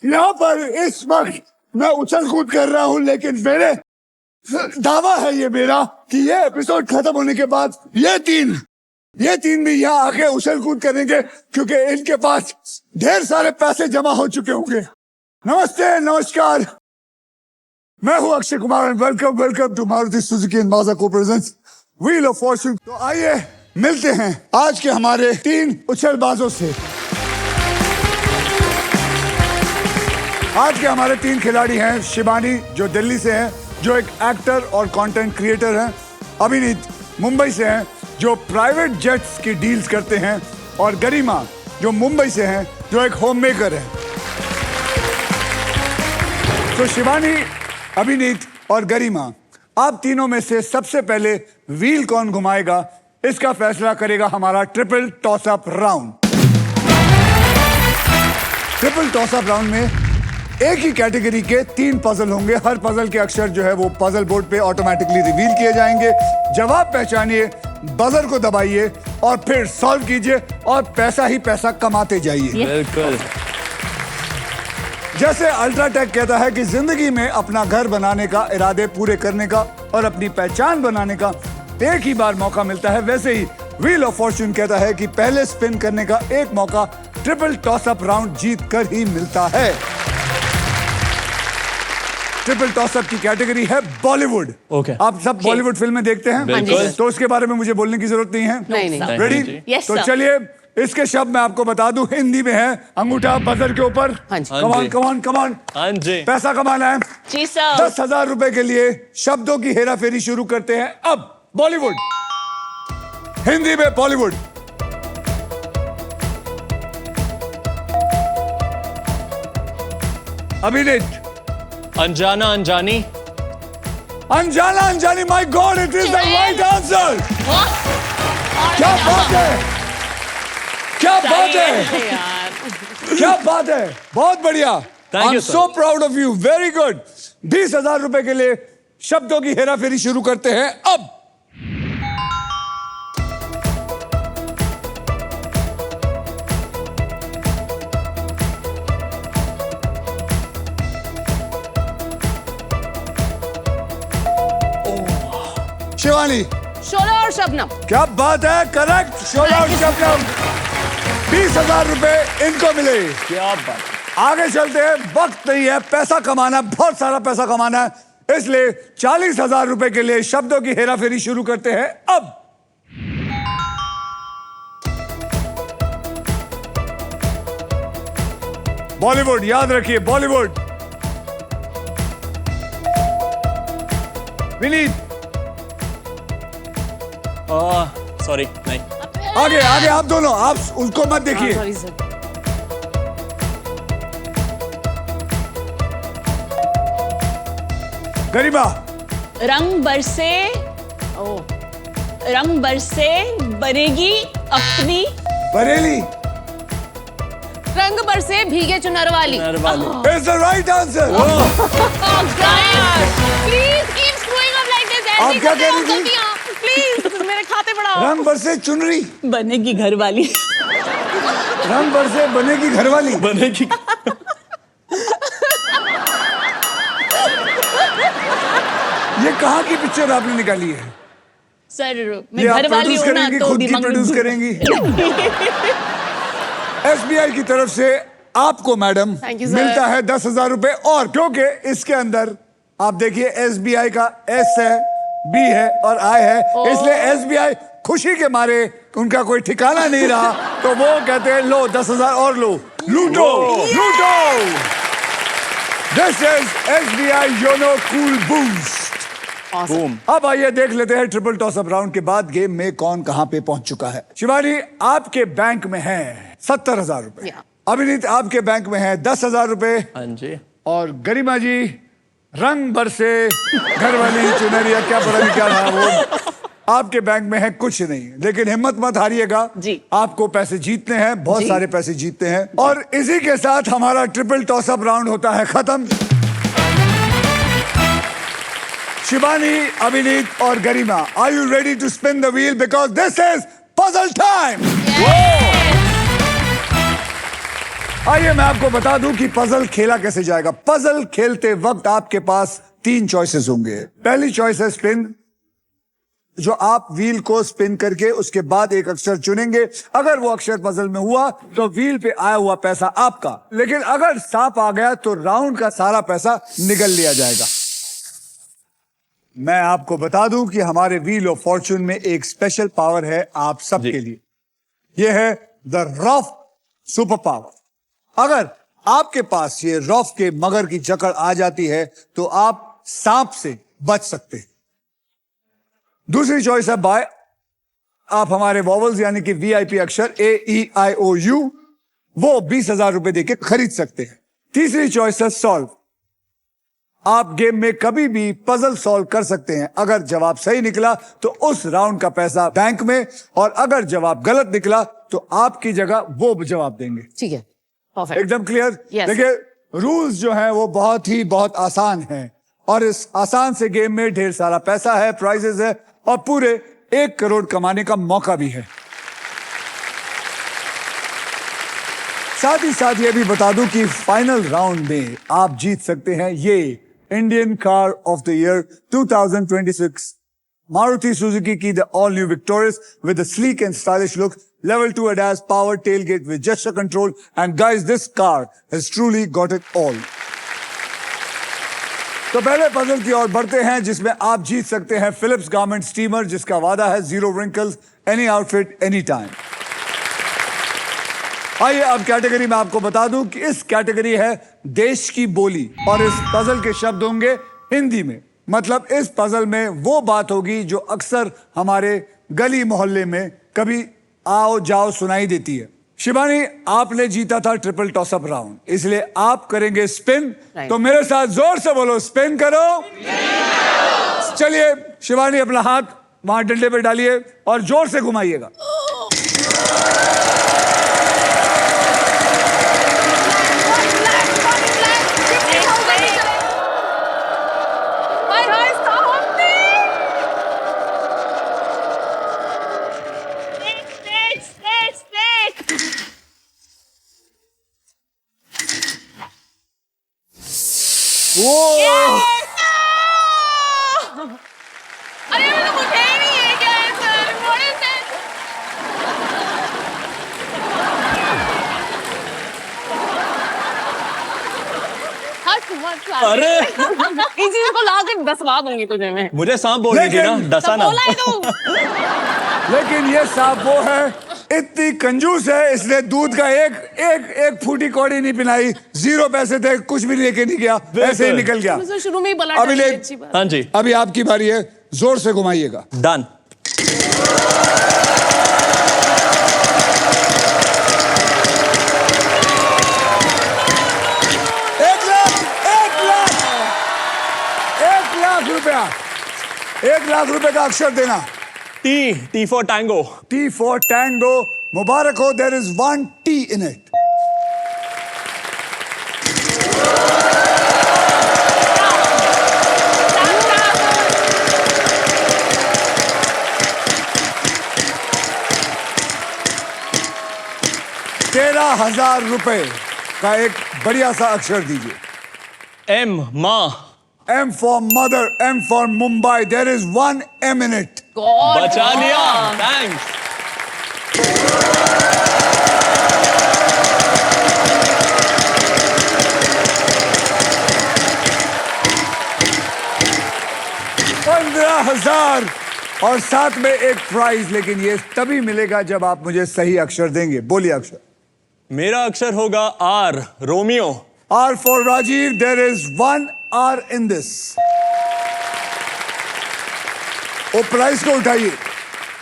यहाँ पर इस वक्त मैं उछल कूद कर रहा हूँ, लेकिन मेरे दावा है ये मेरा कि ये एपिसोड खत्म होने के बाद ये तीन भी यहाँ आके उछल कूद करेंगे, क्योंकि इनके पास ढेर सारे पैसे जमा हो चुके होंगे। नमस्ते, नमस्कार, मैं हूँ Akshay Kumar and welcome to Maruti Suzuki and Mazda co presents wheel of Fortune. तो आइए मिलते हैं आज के हमारे 3 उछलबाजों से। आज के हमारे 3 खिलाड़ी हैं। शिवानी जो दिल्ली से हैं, जो एक एक्टर और कंटेंट क्रिएटर हैं। अभिनीत मुंबई से हैं, जो प्राइवेट जेट्स की डील्स करते हैं। और गरिमा जो मुंबई से हैं, जो एक होम मेकर है। तो शिवानी, अभिनीत और गरिमा, आप तीनों में से सबसे पहले व्हील कौन घुमाएगा, इसका फैसला करेगा हमारा triple toss up round. Triple toss up round में एक ही कैटेगरी के 3 पजल होंगे। हर पजल के अक्षर जो है वो पजल बोर्ड पे ऑटोमेटिकली रिवील किए जाएंगे। जवाब पहचानिए, बजर को दबाइए और फिर सॉल्व कीजिए और पैसा ही पैसा कमाते जाइए। बिल्कुल। जैसे अल्ट्राटेक कहता है कि जिंदगी में अपना घर बनाने का, इरादे पूरे करने का और अपनी पहचान बनाने का एक ही बार मौका मिलता है, वैसे ही व्हील ऑफ फॉर्च्यून कहता है कि पहले स्पिन करने का एक मौका ट्रिपल टॉस अप राउंड जीत कर ही मिलता है। ट्रिपल टॉस अप की कैटेगरी है बॉलीवुड। ओके। आप सब बॉलीवुड फिल्में देखते हैं? बिल्कुल। तो उसके बारे में मुझे बोलने की जरूरत नहीं है। नहीं। रेडी? Yes, तो sir. चलिए इसके शब्द मैं आपको बता दूं, हिंदी में है। अंगूठा बजर के ऊपर। हाँ जी। कमान। हाँ जी। पैसा कमाना है। जी सर। 10,000 रुपए के लिए शब्दों की हेरा फेरी शुरू करते हैं। अब बॉलीवुड, हिंदी में बॉलीवुड। अभिनीत, अनजाना अनजानी। अनजाना अनजानी। My god, it is the right answer. क्या बात है, क्या बात है, क्या बात है, बहुत बढ़िया। Thank you, I am sir. So proud of you, very good. 20,000 रुपए के लिए शब्दों की हेरा फेरी शुरू करते हैं अब। शिवानी, शोला और शबनम। क्या बात है, करेक्ट। शोला और शबनम। 20,000 रुपए इनको मिले। क्या बात। आगे चलते हैं, वक्त नहीं है, पैसा कमाना, बहुत सारा पैसा कमाना है, इसलिए 40,000 रुपए के लिए शब्दों की हेरा फेरी शुरू करते हैं अब। बॉलीवुड, याद रखिए बॉलीवुड। विनीत, सॉरी नहीं। आगे आप दोनों, आप उसको मत देखिए। Sorry sir. गरिमा, रंग बरसे बनेगी अपनी, बरेली। रंग बरसे भीगे चुनर वाली। It's the right answer. Please keep screwing up like this. आप क्या कह रही थी? प्लीज मेरे खाते बढ़ाओ। रंग बरसे चुनरी, बनेगी घर वाली। रंग बरसे बनेगी घरवाली। बनेगी। ये कहाँ की पिक्चर आपने निकाली है? सर मैं ये आप घर वाली प्रोड्यूस हूँ ना, करेंगी, तो खुद की दिमाग में प्रोड्यूस घुस- करेंगी? SBI की तरफ से आपको मैडम Thank you, sir. मिलता है 10,000 रुपए। और क्योंकि इसके अंदर आप देखिए SBI का S है, B है और I है, इसलिए SBI खुशी के मारे उनका कोई ठिकाना नहीं रहा, तो वो कहते हैं लो 10,000 और लो, लूटो लूटो। This is SBI YONO cool boost. Boom. अब आइए देख लेते हैं ट्रिपल टॉस अप राउंड के बाद गेम में कौन कहां पे पहुंच चुका है। शिवानी, आपके बैंक में है 70,000 रुपए। Yeah. अभिनीत, आपके बैंक में है 10,000 रुपए। हाँ जी। और गरिमा जी, रंग बरसे घर वाली चुनरिया, क्या पता नहीं क्या रहा वो, आपके बैंक में है कुछ नहीं। लेकिन हिम्मत मत हारिएगा जी। आपको पैसे जीतने हैं, बहुत जी। सारे पैसे जीतते हैं। और इसी के साथ हमारा ट्रिपल टॉस अप राउंड होता है खत्म। शिवानी, अभिनीत और Garima, are you ready to spin the wheel, because this is puzzle time. आइए मैं आपको बता दूं कि पजल खेला कैसे जाएगा। पजल खेलते वक्त आपके पास 3 चॉइसेस होंगे। पहली चॉइस है स्पिन, जो आप व्हील को स्पिन करके उसके बाद एक अक्षर चुनेंगे। अगर वो अक्षर पजल में हुआ तो व्हील पे आया हुआ पैसा आपका, लेकिन अगर सांप आ गया तो राउंड का सारा पैसा निगल लिया जाएगा। मैं आपको बता दूं कि हमारे व्हील ऑफ फॉर्चून में एक स्पेशल पावर है आप सबके लिए। यह है द रफ सुपर पावर। अगर आपके पास ये रफ के मगर की जकड़ आ जाती है तो आप सांप से बच सकते हैं। दूसरी चॉइस है बाय। आप हमारे वॉवल्स यानी कि वीआईपी अक्षर AEIOU वो 20,000 रुपए देके खरीद सकते हैं। तीसरी चॉइस है सॉल्व। आप गेम में कभी भी पजल सॉल्व कर सकते हैं। अगर जवाब सही निकला तो उस राउंड का पैसा बैंक में, और अगर जवाब गलत निकला तो आपकी जगह वो जवाब देंगे। ठीक है, परफेक्ट, एकदम क्लियर। Yes. देखिए रूल्स जो हैं वो बहुत आसान हैं, और इस आसान से गेम में ढेर सारा पैसा है, प्राइजेस है, और पूरे 1 करोड़ कमाने का मौका भी है। साथ ही साथ ये भी बता दूं कि फाइनल राउंड में आप जीत सकते हैं ये Indian car of the year 2026 Maruti Suzuki की the all new Victoris with a sleek and stylish look, level 2 ADAS power tailgate with gesture control, and guys, this car has truly got it all. तो पहले puzzle की ओर बढ़ते हैं जिसमें आप जीत सकते हैं फिलिप्स गारमेंट स्टीमर, जिसका वादा है 0 wrinkles, any outfit, any time. आइए अब कैटेगरी में आपको बता दूं कि इस कैटेगरी है देश की बोली, और इस पजल के शब्द होंगे हिंदी में। मतलब इस पजल में वो बात होगी जो अक्सर हमारे गली मोहल्ले में कभी आओ जाओ सुनाई देती है। शिवानी, आपने जीता था ट्रिपल टॉसअप राउंड, इसलिए आप करेंगे स्पिन। तो मेरे साथ जोर से बोलो, स्पिन करो। चलिए शिवानी, अपना हाथ वहां डंडे पे डालिए और जोर से घुमाइएगा। अरे मुझे मुझे ही नहीं है क्या है सर, बड़े से हंस मत ला। अरे इस चीज को ला के दसवा दूंगी तुझे मैं। मुझे सांप बोल रही थी ना, लेकिन- डसा ना। बोला है तू। लेकिन ये सांप वो है, इतनी कंजूस है, इसने दूध का एक फूटी कौड़ी नहीं पिलाई। 0 पैसे थे, कुछ भी लेके नहीं गया, ऐसे ही निकल गया। मुझे शुरू में ही बोला अभी था, ले- ये अच्छी बात। हाँ जी, अभी आपकी बारी है, जोर से घुमाइएगा। डन। एक लाख रुपए का अक्षर देना। T for tango. T for Tango, मुबारक हो, there is 1 T in it. ₹13,000 का एक बढ़िया सा अक्षर दीजिए। एम, माँ। M for mother, M for Mumbai, there is 1 M in it. God, बचा लिया, थैंक्स। $15,000 और साथ में एक प्राइज, लेकिन ये तभी मिलेगा जब आप मुझे सही अक्षर देंगे। बोलिए अक्षर। मेरा अक्षर होगा R, Romeo. R for Rajiv, there is 1 R in this. वो प्राइस को उठाइए।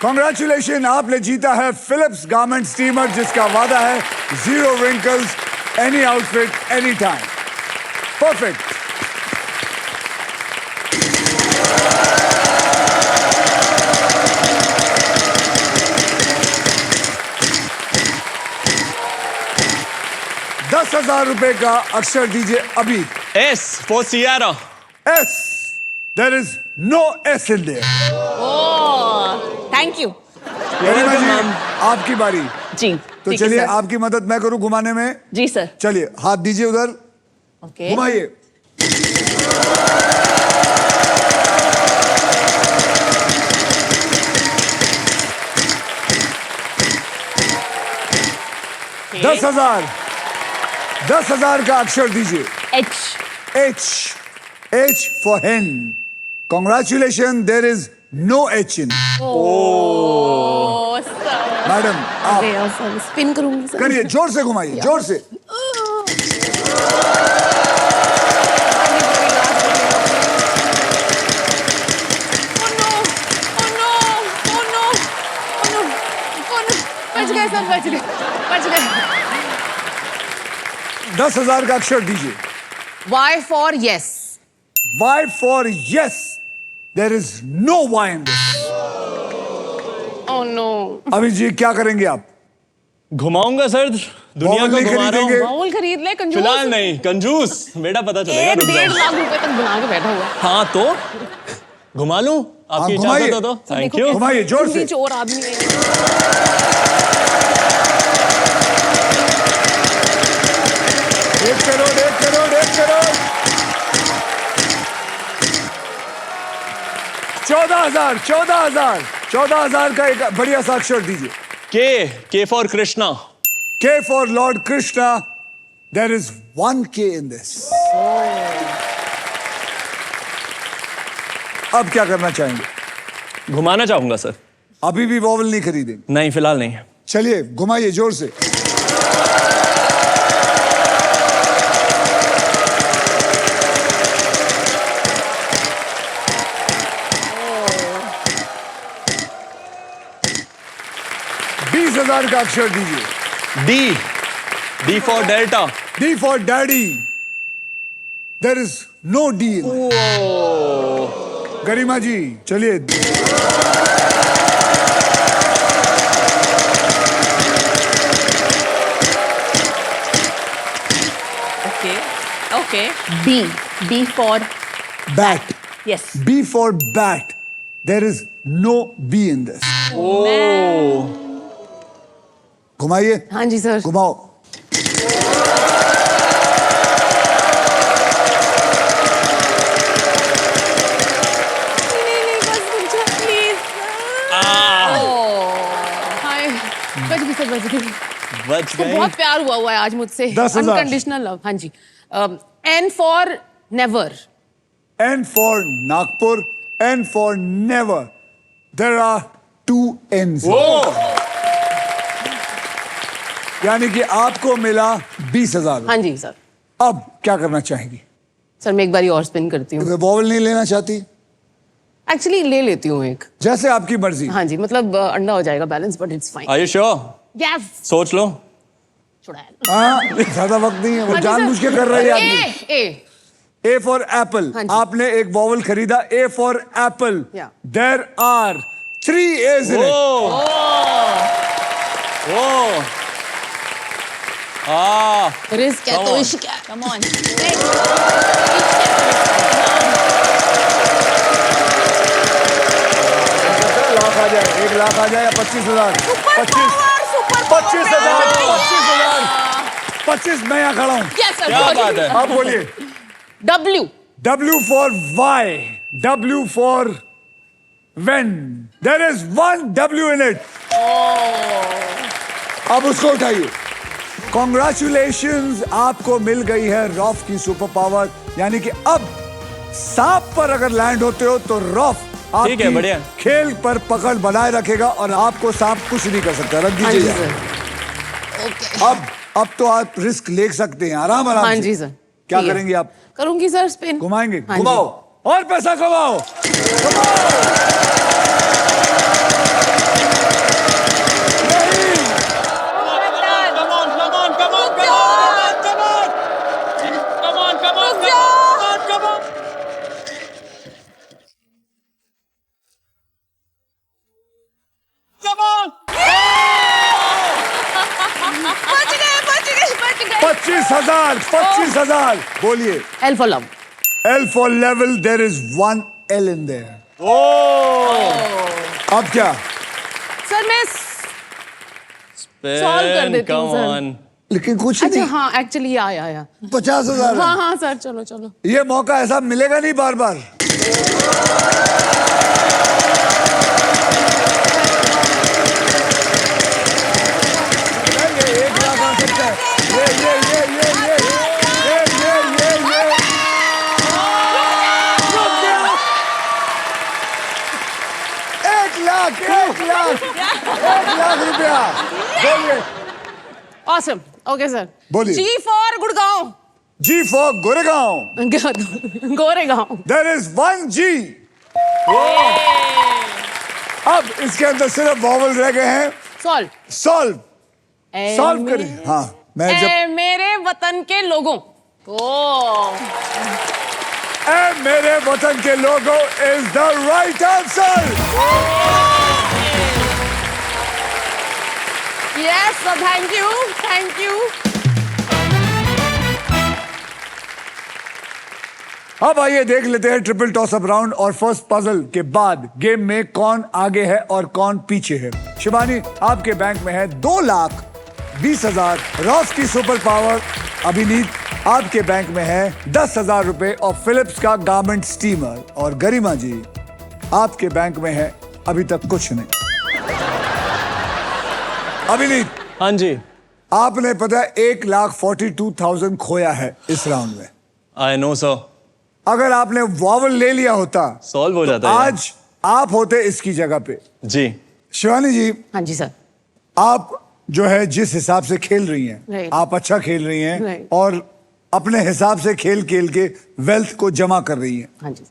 कॉन्ग्रेचुलेशन, आपने जीता है फिलिप्स गारमेंट स्टीमर, जिसका वादा है 0 wrinkles, any outfit, any time. Perfect. ₹10,000 का अक्षर दीजिए अभी। S for Sierra. S. There is no S in there. Thank you. Garima ji, आपकी बारी। जी तो ठीक है, चलिए सर। आपकी मदद मैं करूं घुमाने में। जी सर। चलिए हाथ दीजिए उधर, ओके। घुमाइए। Okay. 10,000 का अक्षर दीजिए। H. H for hen. Congratulations, there is no H in. Oh sir. Madam आप अरे यार सर, स्पिन करूंगी सर। करिए, जोर से घुमाइए, जोर से। बच गए सर, बच गए, बच गए। 10,000 का अक्षर दीजिए। Y for yes. Y for yes. There is no Y in this. Oh no. अभी जी क्या करेंगे आप? घुमाऊंगा सर, दुनिया बॉल को नहीं घुमा रहा खरीदेंगे? हूँ। बाउल खरीद ले कंजूस। फिलहाल नहीं, कंजूस बेटा, पता चलेगा। एक रुक जाओ। 1.5 लाख रुपए तक बना के बैठा हुआ है। हाँ तो घुमा लूं, आपकी घुमाइए। इजाजत हो तो। थैंक देखो यू। कैसे घुमाइए, जोर से। चोर आदमी है। एक करोड़, 1 करोड़, 1 करोड़। 14,000, 14,000, 14,000 का एक बढ़िया सा अक्षर दीजिए। के for Krishna. K for Lord Krishna. There is 1 K in this. अब क्या करना चाहेंगे? घुमाना चाहूंगा सर। अभी भी वॉवल नहीं खरीदेंगे? नहीं, फिलहाल नहीं। चलिए घुमाइए जोर से। $20,000 का अक्षर दीजिए। D for delta. D for Daddy. There is no D in it. गरिमा जी चलिए। Okay okay. B. B for Bat. yes. B for bat. There is no B in this. घुमाइए, हाँ जी सर। घुमाओ। नहीं बस मुझे प्लीज। हाय बच गई सर, बच गई। बच तो गए। बहुत प्यार हुआ है आज मुझसे। 10,000। Unconditional love. हाँ जी। N for never. N for Nagpur. N for never. There are 2 N's. यानी कि आपको मिला 20,000। हाँ जी सर। अब क्या करना चाहेंगी? सर मैं एक बारी और स्पिन करती हूँ। वॉवल नहीं लेना चाहती? एक्चुअली ले लेती हूँ एक। जैसे आपकी मर्जी। हाँ जी, मतलब अंडा हो जाएगा balance, but it's fine. Are you sure? Yes. सोच लो। छुड़ाया। हाँ, ज्यादा वक्त नहीं है, वो हाँ जी, जानबूझ के सर। कर रही है आदमी। ए। A for apple. हाँ जी। आपने एक वॉवल खरीदा। A for apple. Yeah. There are 3 A's in it. Oh risk है Come तो on. इश्क है। Come on. लाख आ जाए, 1 लाख आ जाए या 25,000? 25,000, 25 मैं यहाँ खड़ा हूँ। क्या बात है? आप बोलिए। W. W for Y. W for when. There is 1 W in it. अब उसको उठाइए। Congratulations, आपको मिल गई है रॉफ की सुपर पावर। यानी कि अब सांप पर अगर लैंड होते हो तो रॉफ ठीक है, बढ़िया। खेल पर पकड़ बनाए रखेगा और आपको सांप कुछ नहीं कर सकता। रख हाँ जी दीजिए। सर। ओके। अब तो आप रिस्क ले सकते हैं आराम आराम हाँ से। जी सर। क्या ठीक है। करेंगे आप? करूंगी सर स्पिन। घुमाएंगे? हाँ जी। घुमाओ और पैसा कमाओ। बच गए। 25,000 बोलिए। L for love. L for level, there is 1 L in there. अब क्या? सर मैं सॉल्व कर देती हूँ come सर। on. लेकिन कुछ अच्छा नहीं, हाँ एक्चुअली आया 50,000 हाँ हाँ सर चलो चलो। ये मौका ऐसा मिलेगा नहीं बार बार। ये 1 लाख आ सकता है। ये रुक गया। 1 लाख रुपया। बोलिए। Awesome okay sir. बोलिए। G for Gurgaon. G for Goregaon. Goregaon. There is 1 G। अब इसके अंदर सिर्फ वॉवल रह गए हैं। सॉल्व सॉल्व सॉल्व करिए। हाँ मैं जब मेरे वतन के लोगों। ओ ए मेरे वतन के लोगों is the right answer. Yes sir thank you. अब आइए देख लेते हैं ट्रिपल टॉस अप राउंड और फर्स्ट पजल के बाद गेम में कौन आगे है और कौन पीछे है। शिवानी आपके बैंक में है 2,20,000 रॉस की सुपर पावर। अभिनीत आपके बैंक में है 10,000 रुपए और फिलिप्स का गारमेंट स्टीमर। और गरिमा जी आपके बैंक में है अभी तक कुछ नहीं। अभिनीत हाँ जी. आपने पता है 1,42,000 खोया है इस राउंड में। I know sir. अगर आपने वॉवल ले लिया होता Solve हो तो जाता है. आज आप होते इसकी जगह पे। जी. शिवानी जी हाँ जी सर। आप जो है जिस हिसाब से खेल रही हैं Right. आप अच्छा खेल रही हैं Right. और अपने हिसाब से खेल खेल के वेल्थ को जमा कर रही हैं, हाँ जी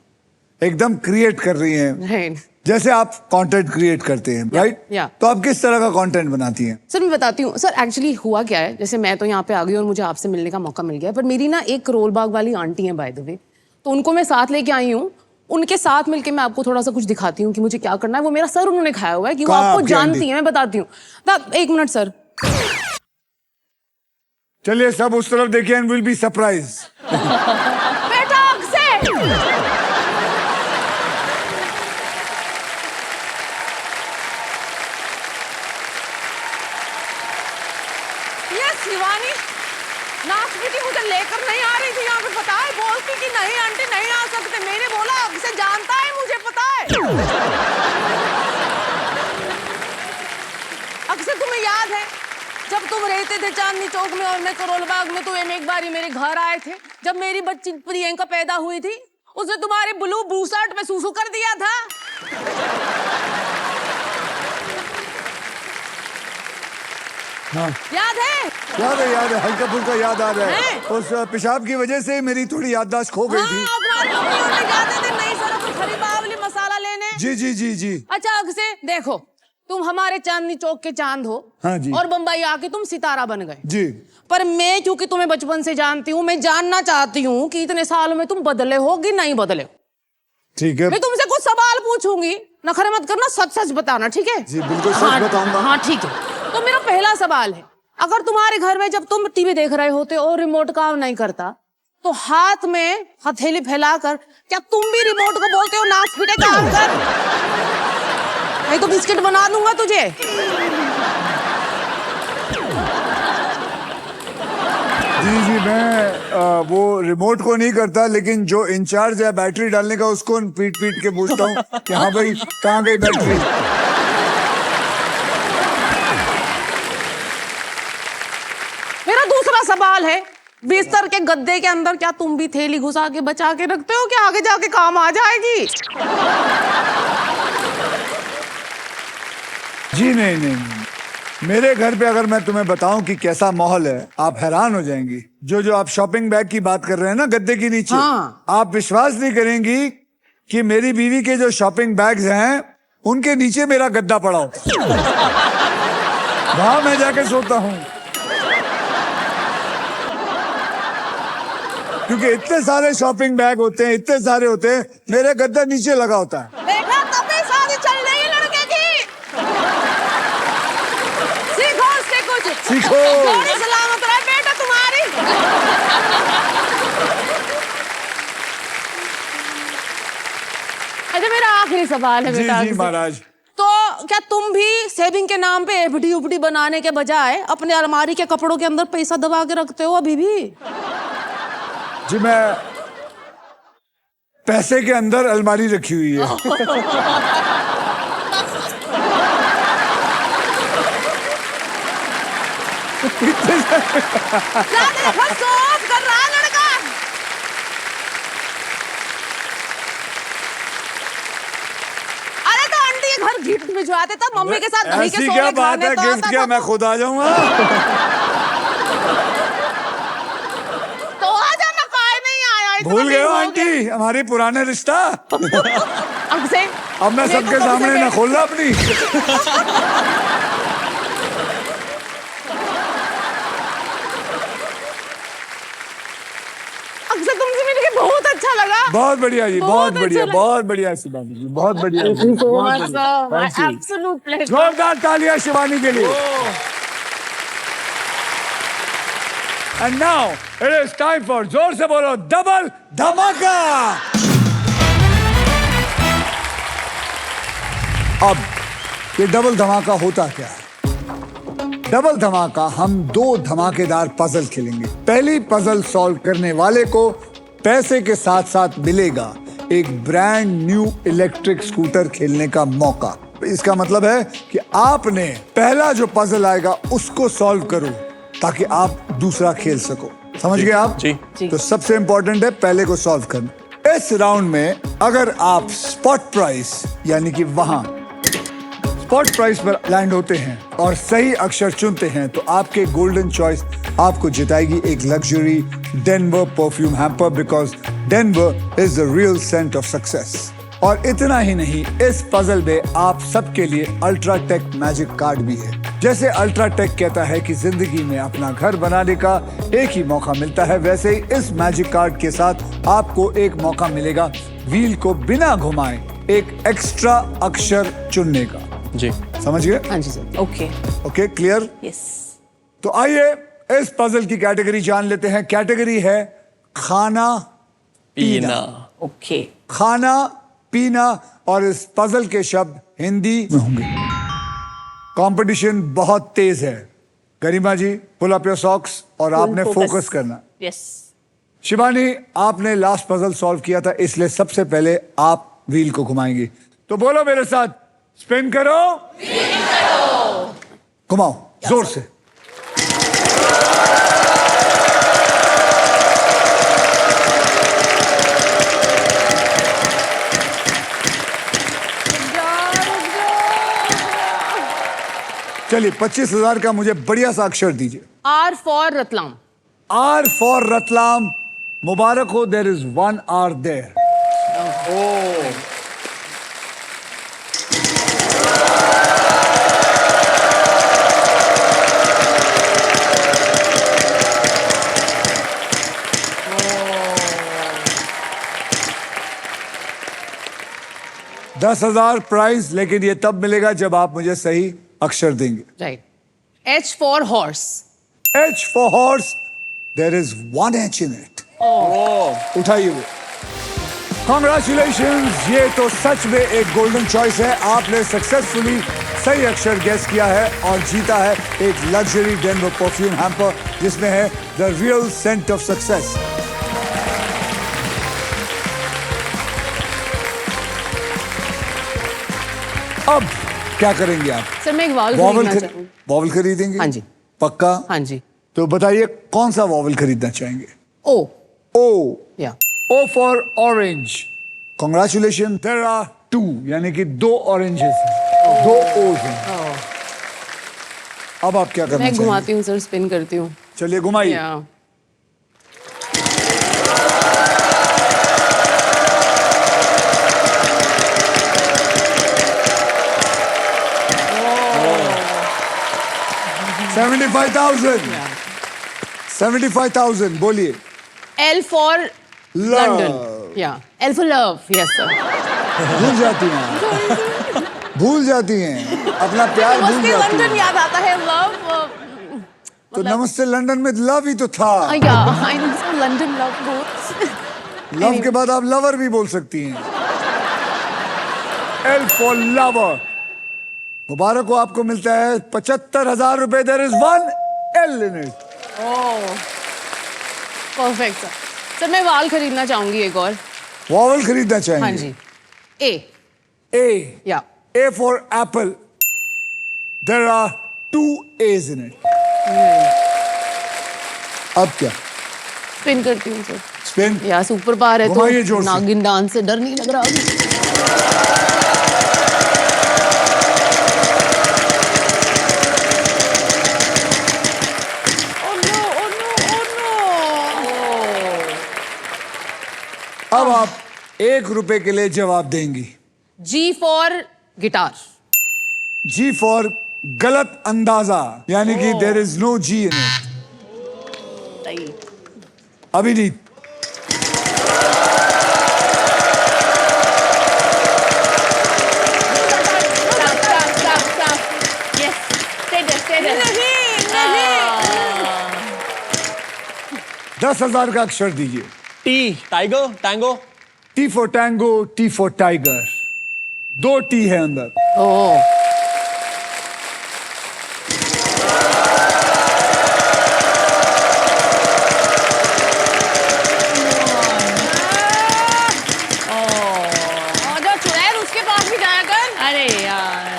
एकदम क्रिएट कर रही हैं राइट। जैसे आप कंटेंट क्रिएट करते हैं। Right yeah. तो आप किस तरह का कंटेंट बनाती हैं? सर मैं बताती हूँ सर। एक्चुअली हुआ क्या है, जैसे मैं तो यहाँ पे आ गई और मुझे आपसे मिलने का मौका मिल गया, पर मेरी ना एक करोल बाग वाली आंटी है बाय द वे, तो उनको मैं साथ लेके आई हूँ। उनके साथ मिलके मैं आपको थोड़ा सा कुछ दिखाती हूँ कि मुझे क्या करना है। वो मेरा सर उन्होंने खाया हुआ है कि वो कहाँ आपको आपकी जानती आंटी? है। मैं बताती हूँ। 1 मिनट सर। चलिए सब उस तरफ देखिए एंड विल बी सरप्राइज। बेटा अक्षय ये शिवानी नाच बेटी मुझे लेकर नहीं आ रही थी यहाँ पे, पता है? बोलती कि नहीं आंटी नहीं आ सकते। मैंने बोला अक्षय जानता है मुझे पता है। अक्षय तुम्हें याद है जब तुम रहते थे चांदनी चौक में और मैं करोल बाग में, तो एक बारी मेरे घर आए थे जब मेरी बच्ची प्रियंका पैदा हुई थी। उसने तुम्हारे ब्लू बूशर्ट में सूसू कर दिया था। हाँ याद है? याद है हल्का फुल्का याद आ रहा है। हैं? उस पेशाब की वजह से मेरी थोड़ी याददाश्त खो गई थी। हाँ, तुम्हारी मम्मी और मैं जाते थे नई सड़क पर खरी बावली मसाला लेने। जी। अच्छा अक्षय देखो, तुम हमारे चांदनी चौक के चांद हो। हाँ जी। और बम्बई आके तुम सितारा बन गए जी। पर मैं क्योंकि तुम्हें बचपन से जानती हूँ, मैं जानना चाहती हूँ कि इतने सालों में तुम बदले हो कि नहीं बदले हो। ठीक है मैं तुमसे कुछ सवाल पूछूंगी, नखरे मत करना, सच सच बताना, ठीक है? जी बिल्कुल सच बताऊंगा। हाँ ठीक है। तो मेरा पहला सवाल है, अगर तुम्हारे घर में जब तुम टीवी देख रहे होते और रिमोट काम नहीं करता, तो हाथ में हथेली फैलाकर क्या तुम भी रिमोट को बोलते हो नाच पीटे काम कर? नहीं तो बिस्किट बना दूंगा तुझे। जी मैं वो रिमोट को नहीं करता, लेकिन जो इंचार्ज है बैटरी डालने का उसको पीट पीट के पूछता हूँ कि हाँ भाई कहाँ गई बैटरी। मेरा दूसरा सवाल है, बिस्तर के गद्दे के अंदर क्या तुम भी थैली घुसा के बचा के रखते हो कि आगे जाके काम आ जाएगी? जी नहीं। मेरे घर पे अगर मैं तुम्हें बताऊं कि कैसा माहौल है, आप हैरान हो जाएंगी। जो आप शॉपिंग बैग की बात कर रहे हैं ना गद्दे के नीचे, हाँ। आप विश्वास नहीं करेंगी कि मेरी बीवी के जो शॉपिंग बैग्स हैं उनके नीचे मेरा गद्दा पड़ा होता है। वहां मैं जाके सोता हूँ क्योंकि इतने सारे शॉपिंग बैग होते हैं, इतने सारे होते हैं, मेरे गद्दा नीचे लगा होता है। देखा तभी शादी चल रही है लड़के की। सीखो उससे कुछ। सीखो। थोड़ी सलामत रहे बेटा तुम्हारी। अच्छा मेरा आखिरी सवाल है बेटा। जी महाराज। तो क्या तुम भी सेविंग के नाम पे एफडी उफडी बनाने के बजाय अपने अलमारी के कपड़ों के अंदर पैसा दबा के रखते हो अभी भी? जी मैं पैसे के अंदर अलमारी रखी हुई है। सोच कर रहा है लड़का। अरे तो आंटी के घर गिफ्ट भिजवाते तब मम्मी के साथ दही के ऐसी सोने क्या बात खाने है, तो गिफ्ट आता क्या था। मैं खुद आ जाऊंगा। तो आ जाना, काहे नहीं आया? इतना भूल गए हो दिन हो आंटी हमारी पुराने रिश्ता। गया। अब से अब मैं देखो सबके कब से सामने ना मैं- खोलना अपनी। अक्सर तुमसे मिलके बहुत अच्छा लगा। बहुत बढ़िया जी, बहुत बहुत अच्छा बढ़िया, लगा। बहुत बढ़िया शिवानी जी, बहुत बढ़िया जी, so बहुत much, बढ़िया। sir. My Thank you. absolute pleasure. जोरदार तालियां शिवानी के लिए। And now it is time for, जोर से बोलो, डबल धमाका। अब ये डबल धमाका होता क्या है? डबल धमाका, हम दो धमाकेदार पजल खेलेंगे। पहली पजल सॉल्व करने वाले को पैसे के साथ साथ मिलेगा एक ब्रांड न्यू इलेक्ट्रिक स्कूटर खेलने का मौका। इसका मतलब है कि आपने पहला जो पजल आएगा उसको सॉल्व करो ताकि आप दूसरा खेल सको। समझ गए आप? जी। तो सबसे इंपॉर्टेंट है पहले को सॉल्व करना। इस राउंड में अगर आप स्पॉट प्राइस यानी कि वहां स्पॉट प्राइस पर लैंड होते हैं और सही अक्षर चुनते हैं तो आपके गोल्डन चॉइस आपको जिताएगी एक luxury Denver perfume hamper, because Denver is the real scent of success. और इतना ही नहीं, इस पजल में आप सबके लिए अल्ट्राटेक मैजिक कार्ड भी है। जैसे अल्ट्राटेक कहता है कि जिंदगी में अपना घर बनाने का एक ही मौका मिलता है, वैसे ही इस मैजिक कार्ड के साथ आपको एक मौका मिलेगा व्हील को बिना घुमाए एक एक्स्ट्रा अक्षर चुनने का। जी। समझ गए? हाँ जी sir. Okay. Okay, clear? Yes. तो आइए इस पजल की कैटेगरी जान लेते हैं। कैटेगरी है खाना पीना। ओके। खाना पीना, और इस पजल के शब्द हिंदी में होंगे। कंपटीशन बहुत तेज है। गरिमा जी, पुल अप योर सॉक्स और आपने फोकस करना। यस। शिवानी, आपने लास्ट पजल सॉल्व किया था, इसलिए सबसे पहले आप व्हील को घुमाएंगी। तो बोलो मेरे साथ, स्पिन करो, घुमाओ जोर से। चलिए 25,000 का मुझे बढ़िया सा अक्षर दीजिए। R for Ratlam. R for Ratlam. मुबारक हो, there is 1 R there. $10,000 prize, लेकिन ये तब मिलेगा जब आप मुझे सही अक्षर देंगे। Right. H for horse. H for horse, there is 1 H in it. उठाइए वो। Congratulations, ये तो सच में एक गोल्डन चॉइस है। आपने सक्सेसफुली सही अक्षर गेस किया है और जीता है एक लग्जरी डेनवर परफ्यूम हैम्पर जिसमें है the real scent of success. अब क्या करेंगे आप? सर मैं एक वाल वॉवल खरीदना चाहूँ। वॉवल खरीदेंगे? हाँ जी। पक्का? हाँ जी। तो बताइए कौन सा वॉवल खरीदना चाहेंगे? ओ। ओ। या। O for orange. Congratulations. There are 2, यानी कि 2 oranges हैं, 2 O's हैं। अब आप क्या करना मैं चाहेंगे? घुमाती हूँ सर, स्पिन करती हूँ। चलिए घुमाइए। या। $75,000 बोलिए। L for Love. लंदन। या। L for love. Yes sir. भूल जाती हैं, भूल जाती हैं, अपना प्यार भूल मुझे जाती लंदन हैं। याद आता है। लव। तो नमस्ते लंदन में लव ही तो था। या I know sir, London love both. Love के बाद आप लवर भी बोल सकती हैं। L for lover. मुबारक हो, आपको मिलता है 75,000 रुपए। There is 1 L in it. Perfect sir. Sir मैं वाल खरीदना चाहूंगी एक और। वॉवल खरीदना चाहेंगे? हाँ जी। ए। A. या A for apple. There are 2 A's in it. अब क्या? स्पिन करती हूँ सर। स्पिन? या सुपर पावर है घुमाइए जोर तो से। नागिन डांस से डर नहीं लग रहा अभी। अब आप 1 रुपए के लिए जवाब देंगी। G for guitar. G for गलत अंदाजा, यानी कि there is no G in it. सही। अभिजीत, नहीं। 10,000 का अक्षर दीजिए। T tiger tango. T for tango, T for tiger. 2 T है अंदर। ओह। जो चुड़ैल उसके पास भी जाया कर। अरे यार।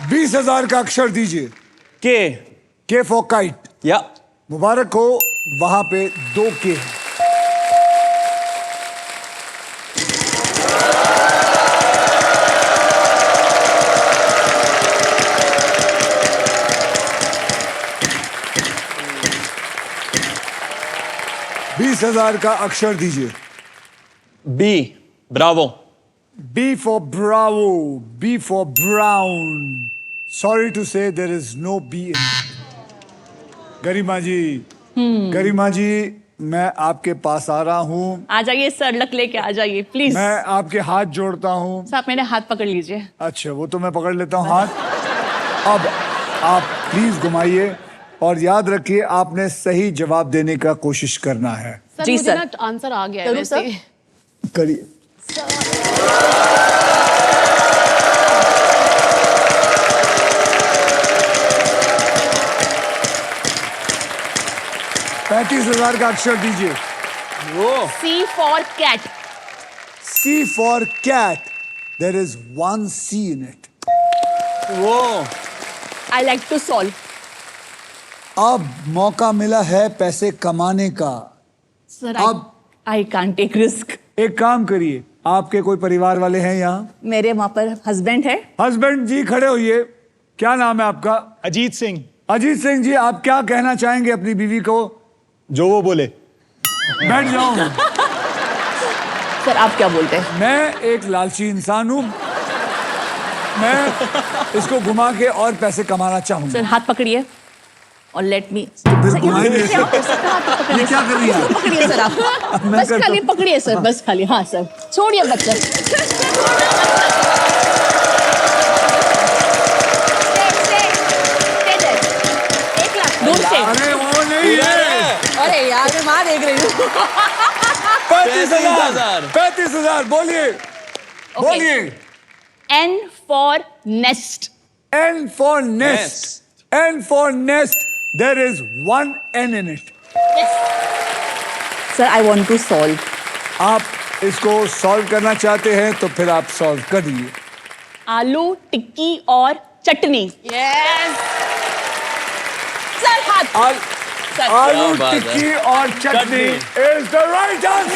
20,000 का अक्षर दीजिए। के K for kite. या मुबारक हो, वहां पे 2 K है। $20,000 का अक्षर दीजिए। B bravo. B for bravo, B for brown. Sorry to say there is no B in it. गरिमा जी, गरिमा जी, मैं आपके पास आ रहा हूँ। आ जाइए सर, लक लेके आ जाइए प्लीज। मैं आपके हाथ जोड़ता हूँ। सर आप मेरे हाथ पकड़ लीजिए। अच्छा, वो तो मैं पकड़ लेता हूँ हाथ। अब आप प्लीज घुमाइए और याद रखिए आपने सही जवाब देने का कोशिश करना है। सर जी मुझे सर। ना आंसर आ गया है करूँ वैसे। सर? करिए। $35,000 का अक्षर दीजिए। वो C for cat. C for cat. There is 1 C in it. वो आई लाइक टू सॉल्व। अब मौका मिला है पैसे कमाने का। सर अब- आई कांट टेक रिस्क। एक काम करिए, आपके कोई परिवार वाले हैं यहाँ? मेरे वहां पर हस्बैंड है। हस्बैंड जी खड़े होइए। क्या नाम है आपका? अजीत सिंह। अजीत सिंह जी, आप क्या कहना चाहेंगे अपनी बीवी को? जो वो बोले। बैठ जाओ। सर आप क्या बोलते हैं? मैं एक लालची इंसान हूँ, मैं इसको घुमा के और पैसे कमाना चाहूंगा। सर हाथ पकड़िए और लेट मी। फिर घुमाएंगे इसे। ये क्या कर रही है? पकड़िए सर आप। मैं बस करता खाली पकड़िए सर, बस खाली। हाँ सर, छोड़िए बच्चा। दूर से। अरे वो नहीं है। अरे यार मैं माँ देख रही हूँ। 35,000। 35,000 बोलिए, बोलिए। N for nest. N for nest. N for nest. There is 1 N in it. Sir, I want to solve. आप इसको सॉल्व करना चाहते हैं तो फिर आप सॉल्व करिए। आलू टिक्की और चटनी। यस। सर हाथ। आलू बात है। टिक्की और chutney chutney. Is the right answer.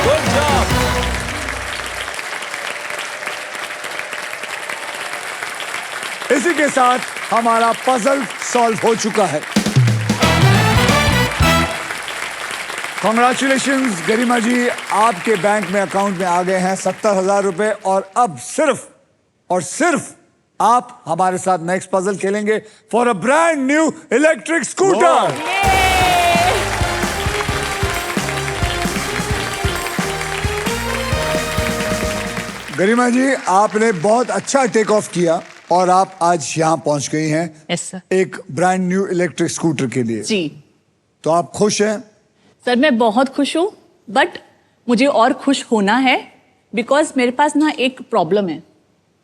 Good job. इसी के साथ हमारा पजल सॉल्व हो चुका है। कांग्रेचुलेशंस गरिमा जी, आपके बैंक में अकाउंट में आ गए हैं 70,000 रुपए और अब सिर्फ और सिर्फ आप हमारे साथ नेक्स्ट पजल खेलेंगे for a brand new electric scooter. Garima ji, आपने बहुत अच्छा टेक ऑफ किया और आप आज यहाँ पहुंच गई हैं Yes, sir. एक ब्रांड न्यू इलेक्ट्रिक स्कूटर के लिए। जी तो आप खुश हैं? सर, मैं बहुत खुश हूँ, बट मुझे और खुश होना है बिकॉज मेरे पास ना एक प्रॉब्लम है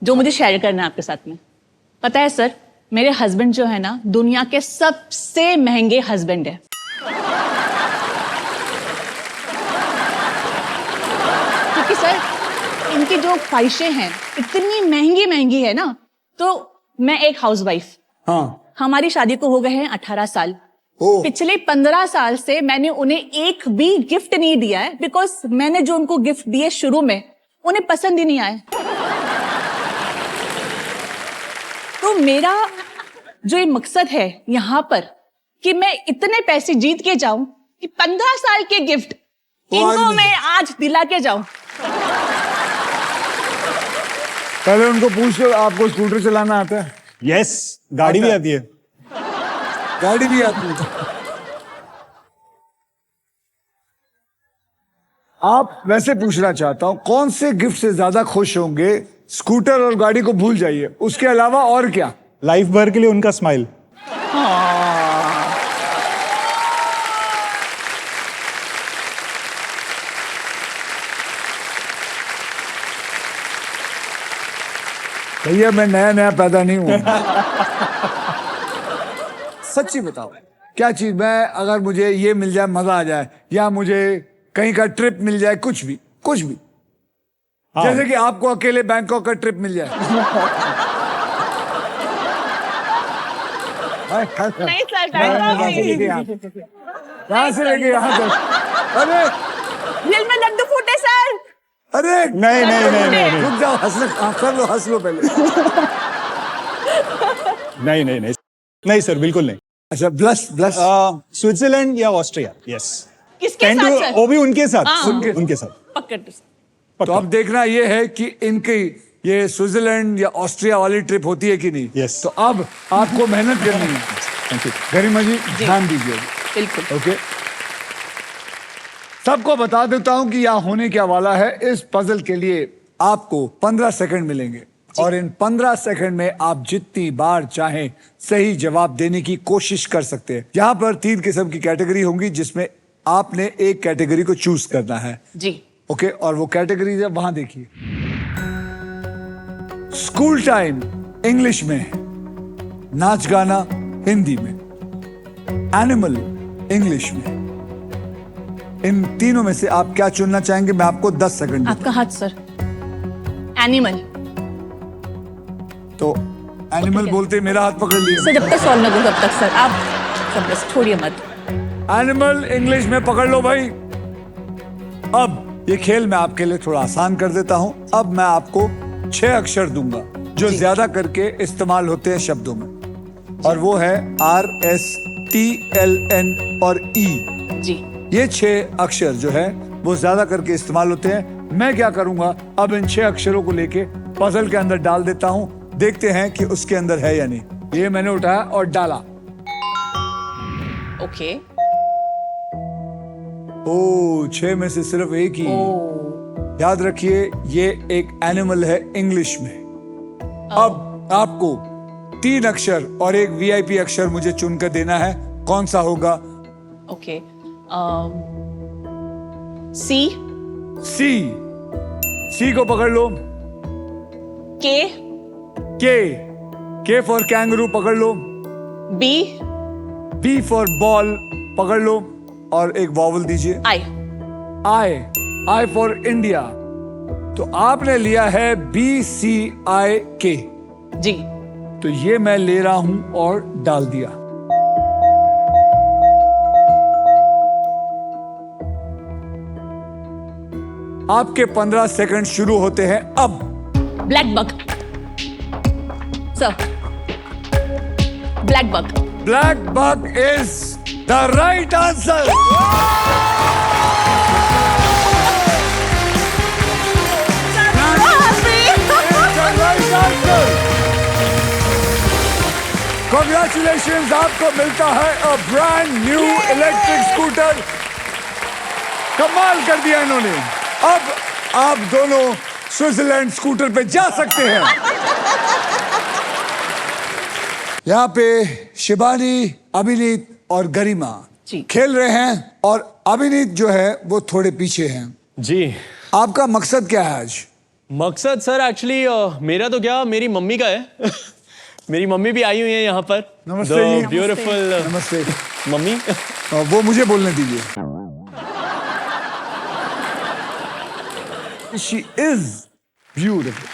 जो मुझे शेयर करना है आपके साथ में। पता है सर, मेरे हस्बैंड जो है ना दुनिया के सबसे महंगे हस्बैंड है। क्योंकि सर इनकी जो ख्वाहिशें हैं इतनी महंगी महंगी है ना। तो मैं एक हाउसवाइफ, हाँ, हमारी शादी को हो गए हैं 18 साल। ओ। पिछले 15 साल से मैंने उन्हें एक भी गिफ्ट नहीं दिया है, बिकॉज मैंने जो उनको गिफ्ट दिए शुरू में उन्हें पसंद ही नहीं आए। तो मेरा जो ये मकसद है यहाँ पर कि मैं इतने पैसे जीत के जाऊं कि 15 साल के गिफ्ट इनको मैं आज दिला के जाऊं। पहले उनको पूछ लो आपको स्कूटर चलाना आता है? यस, गाड़ी भी आती है। गाड़ी भी आती है। आप वैसे पूछना चाहता हूं कौन से गिफ्ट से ज्यादा खुश होंगे? स्कूटर और गाड़ी को भूल जाइए, उसके अलावा और क्या? लाइफ भर के लिए उनका स्माइल। भैया मैं नया नया पैदा नहीं हुआ। सच्ची बताओ क्या चीज, मैं अगर मुझे ये मिल जाए मजा आ जाए, या मुझे कहीं का ट्रिप मिल जाए, कुछ भी कुछ भी। हाँ। जैसे कि आपको अकेले बैंकॉक का ट्रिप मिल जाए। नहीं सर, कहाँ से लेके यहाँ तक? अरे दिल में लड्डू फूटे सर। अरे नहीं नहीं नहीं नहीं रुक जाओ, हंस लो पहले। नहीं नहीं नहीं नहीं सर, बिल्कुल नहीं। अच्छा, ब्लश ब्लश। स्विट्जरलैंड या ऑस्ट्रिया? यस। किसके कैन साथ डू, सर? वो भी उनके साथ। हाँ। उनके साथ पकड़। तो अब देखना ये है कि इनकी ये स्विट्जरलैंड या ऑस्ट्रिया वाली ट्रिप होती है कि नहीं। Yes. तो अब आपको मेहनत करनी है। Thank you. गरिमा जी ध्यान दीजिए। बिल्कुल। ओके, सबको बता देता हूं कि यह होने क्या वाला है। इस पजल के लिए आपको 15 सेकंड मिलेंगे और इन 15 सेकंड में आप जितनी बार चाहें सही जवाब देने की कोशिश कर सकते हैं। यहाँ पर 3 किस्म की कैटेगरी होंगी जिसमें आपने एक कैटेगरी को चूज करना है। जी। ओके, और वो कैटेगरी है वहां देखिए। स्कूल टाइम इंग्लिश में, नाच गाना हिंदी में, एनिमल इंग्लिश में। इन तीनों में से आप क्या चुनना चाहेंगे? मैं आपको 10 सेकंड आपका हाथ सर। एनिमल। तो एनिमल बोलते मेरा हाथ पकड़ लिया। सर जब तक सॉल्व ना करो तब तक सर आप सब बस छोड़िए मत। एनिमल इंग्लिश में पकड़ लो भाई। अब ये खेल मैं आपके लिए थोड़ा आसान कर देता हूं। अब मैं आपको 6 अक्षर दूंगा जो ज्यादा करके इस्तेमाल होते हैं शब्दों में, और वो है RSTLN और E। जी। ये 6 अक्षर जो है वो ज्यादा करके इस्तेमाल होते हैं। मैं क्या करूंगा, अब इन 6 अक्षरों को लेके पजल के अंदर डाल देता हूं। देखते हैं कि उसके अंदर है या नहीं। ये मैंने उठाया और डाला। ओके। ओ, 6 में से सिर्फ एक ही। याद रखिए ये एक एनिमल है इंग्लिश में। अब आपको 3 अक्षर और एक VIP अक्षर मुझे चुनकर देना है। कौन सा होगा? ओके। सी। सी को पकड़ लो। के। के फॉर कैंगरू पकड़ लो। बी फॉर बॉल पकड़ लो और एक वॉवल दीजिए। I for India. तो आपने लिया है BCIK। जी। तो ये मैं ले रहा हूं और डाल दिया। आपके 15 सेकंड शुरू होते हैं अब। Black bug sir. Black bug. Black bug is the right answer. Congratulations, आपको मिलता है अ ब्रांड न्यू इलेक्ट्रिक स्कूटर। कमाल कर दिया इन्होंने। अब आप दोनों स्विट्जरलैंड स्कूटर पे जा सकते हैं। यहाँ पे शिबानी, अभिनीत और गरिमा जी। खेल रहे हैं और अभिनीत जो है वो थोड़े पीछे हैं। जी। आपका मकसद क्या है आज? मकसद सर एक्चुअली मेरा तो क्या, मेरी मम्मी का है मेरी मम्मी भी आई हुई है यहाँ पर. नमस्ते जी. ब्यूटीफुल नमस्ते. मम्मी. वो मुझे बोलने दीजिए. She is beautiful.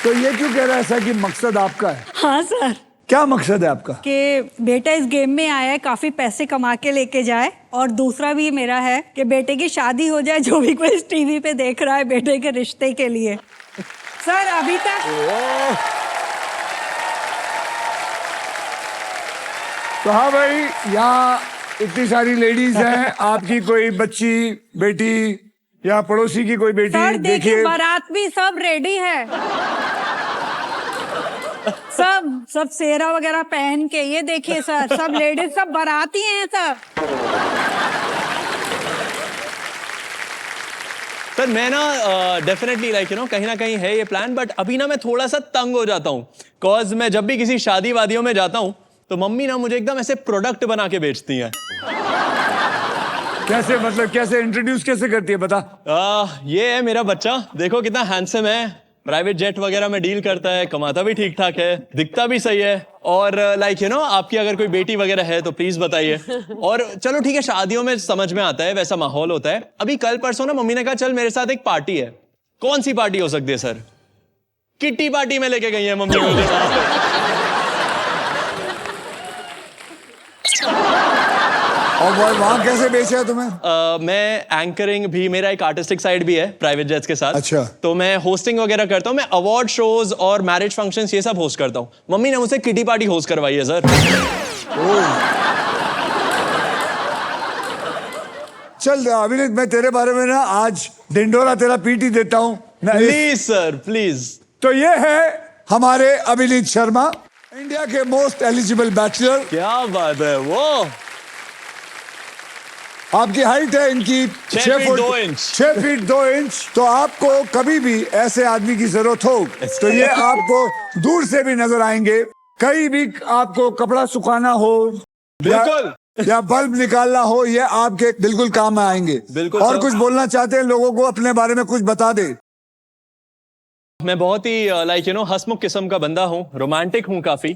तो ये क्यों कह रहा है ऐसा कि मकसद आपका है? हाँ सर, क्या मकसद है आपका? कि बेटा इस गेम में आया है काफी पैसे कमा के लेके जाए, और दूसरा भी मेरा है कि बेटे की शादी हो जाए, जो भी कोई टीवी पे देख रहा है बेटे के रिश्ते के लिए. सर अभी तक तो हाँ भाई, यहाँ इतनी सारी लेडीज हैं. आपकी कोई बच्ची, बेटी या पड़ोसी की कोई बेटी? सर देखिए बारात भी सब रेडी है. सब सेहरा वगैरह पहन के, ये देखिए सर, सब लेडीज सब बाराती हैं सर. सर मैं ना डेफिनेटली लाइक यू नो कहीं ना कहीं है ये प्लान, बट अभी ना मैं थोड़ा सा तंग हो जाता हूँ. कॉज मैं जब भी किसी शादी वादियों में जाता हूँ तो मम्मी ना मुझे एकदम ऐसे प्रोडक्ट बना के बेचती हैं. कैसे, मतलब कैसे इंट्रोड्यूस कैसे करती है, बता. ये है मेरा बच्चा, देखो कितना हैंडसम है, प्राइवेट जेट वगैरह में डील करता है, कमाता भी ठीक ठाक है, दिखता भी सही है. और लाइक यू नो आपकी अगर कोई बेटी वगैरह है तो प्लीज बताइए. और चलो ठीक है, शादियों में समझ में आता है, वैसा माहौल होता है. अभी कल परसों ना मम्मी ने कहा चल मेरे साथ एक पार्टी है. कौन सी पार्टी हो सकती है सर? किट्टी पार्टी में लेके गई है मम्मी मुझे साथ. और वहाँ कैसे बेचा है तुम्हें? मैं एंकरिंग भी, मेरा एक आर्टिस्टिक साइड भी है प्राइवेट जेट्स के साथ. अच्छा. तो मैं होस्टिंग वगैरह करता हूँ. मैं अवार्ड शोज और मैरिज फंक्शंस ये सब होस्ट करता हूँ. मम्मी ने मुझसे किटी पार्टी होस्ट करवाई है सर. चल अभिनीत, मैं तेरे बारे में ना आज डिंडोरा तेरा पीटी देता हूँ. Please sir please. तो ये है हमारे अभिनीत शर्मा, इंडिया के मोस्ट एलिजिबल बैचलर. क्या बात है. वो आपकी हाइट है इनकी 6 फीट 2 इंच. 6 feet 2 inch. तो आपको कभी भी ऐसे आदमी की जरूरत हो तो ये आपको दूर से भी नजर आएंगे. कहीं भी आपको कपड़ा सुखाना हो बिल्कुल या बल्ब निकालना हो, ये आपके बिल्कुल काम में आएंगे. बिल्कुल. और सर, कुछ बोलना चाहते हैं लोगों को, अपने बारे में कुछ बता दे. मैं बहुत ही लाइक यू नो हंसमुख किस्म का बंदा हूँ, रोमांटिक हूँ काफी,